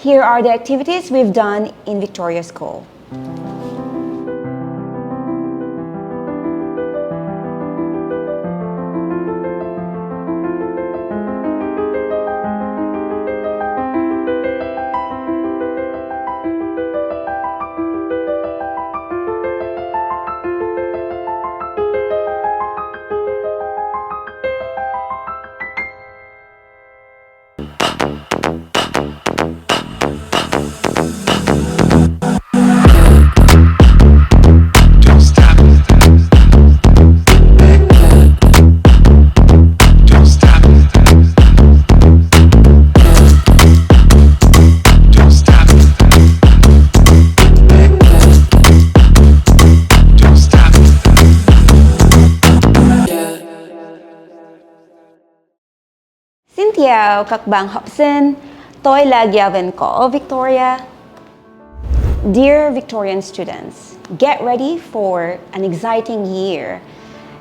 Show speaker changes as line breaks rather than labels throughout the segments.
Here are the activities we've done in Victoria School. Xin chào các bạn học sinh, tôi là giáo viên của Victoria. Dear Victorian students, get ready for an exciting year.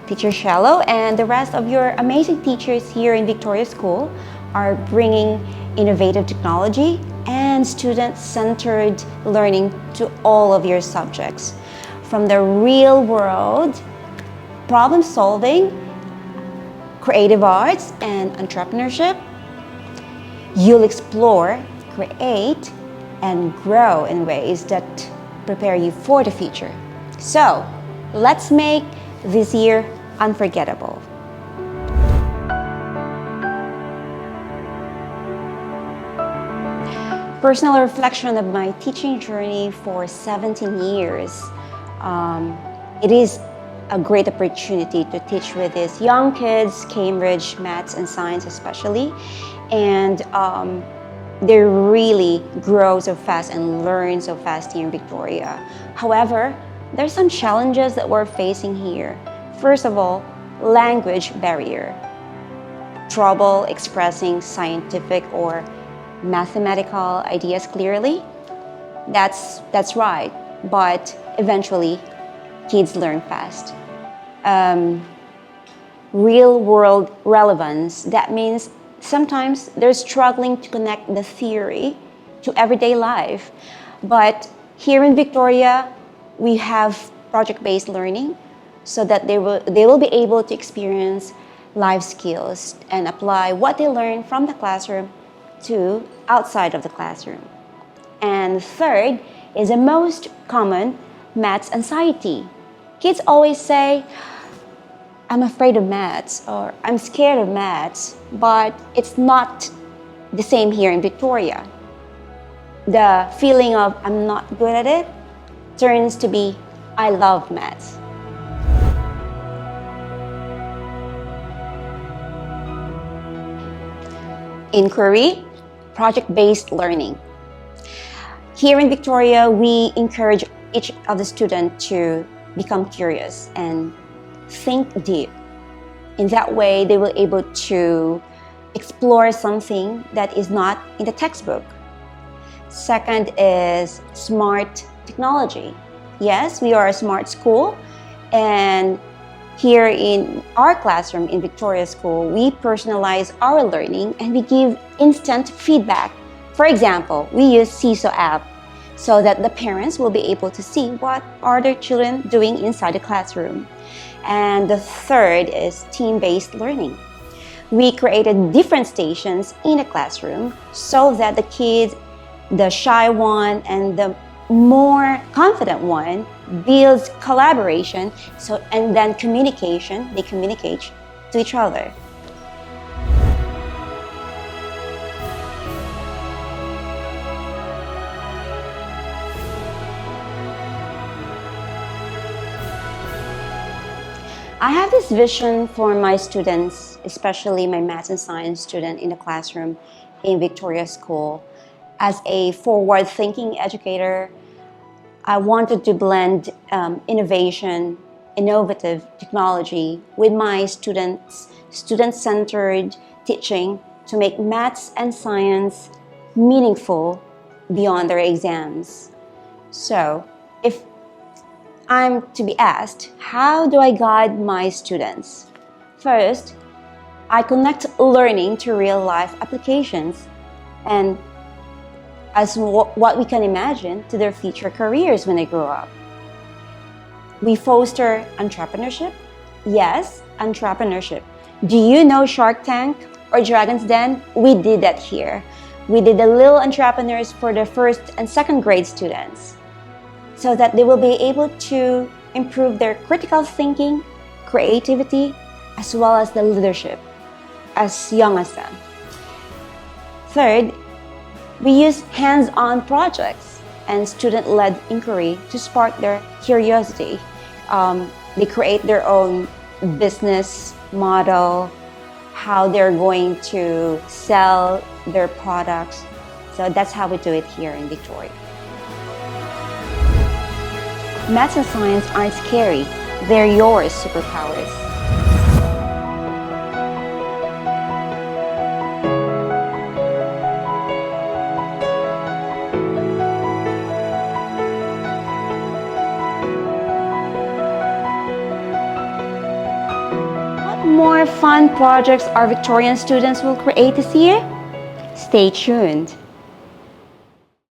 Teacher Cielo and the rest of your amazing teachers here in Victoria School are bringing innovative technology and student-centered learning to all of your subjects. From the real world, problem solving, creative arts, and entrepreneurship, you'll explore, create, and grow in ways that prepare you for the future. So, let's make this year unforgettable. Personal reflection of my teaching journey for 17 years. It is a great opportunity to teach with these young kids, Cambridge, maths and science especially, and they really grow so fast and learn so fast here in Victoria. However, there's some challenges that we're facing here. First of all, language barrier. Trouble expressing scientific or mathematical ideas clearly. That's right, but eventually kids learn fast. Real world relevance, that means sometimes they're struggling to connect the theory to everyday life. But here in Victoria, we have project-based learning so that they will be able to experience life skills and apply what they learn from the classroom to outside of the classroom. And third is the most common, maths anxiety. Kids always say, I'm afraid of maths or I'm scared of maths, but it's not the same here in Victoria. The feeling of I'm not good at it turns to be I love maths. Inquiry, project-based learning. Here in Victoria, we encourage each of the students to become curious and think deep. In that way, they will be able to explore something that is not in the textbook. Second is smart technology. Yes, we are a smart school, and here in our classroom in Victoria School, we personalize our learning and we give instant feedback. For example, we use CISO app so that the parents will be able to see what are their children doing inside the classroom. And the third is team-based learning. We created different stations in the classroom so that the kids, the shy one and the more confident one, builds collaboration, and then communication, they communicate to each other. I have this vision for my students, especially my maths and science student in the classroom in Victoria School. As a forward-thinking educator, I wanted to blend innovation, innovative technology with my student-centered teaching to make maths and science meaningful beyond their exams. So, if I'm to be asked, how do I guide my students? First, I connect learning to real-life applications, and as what we can imagine to their future careers when they grow up. We foster entrepreneurship. Yes, entrepreneurship. Do you know Shark Tank or Dragon's Den? We did that here. We did the little entrepreneurs for the first and second grade students so that they will be able to improve their critical thinking, creativity, as well as the leadership as young as them. Third, we use hands-on projects and student-led inquiry to spark their curiosity. They create their own business model, how they're going to sell their products. So that's how we do it here in Victoria. Maths and science aren't scary. They're your superpowers. What more fun projects our Victorian students will create this year? Stay tuned.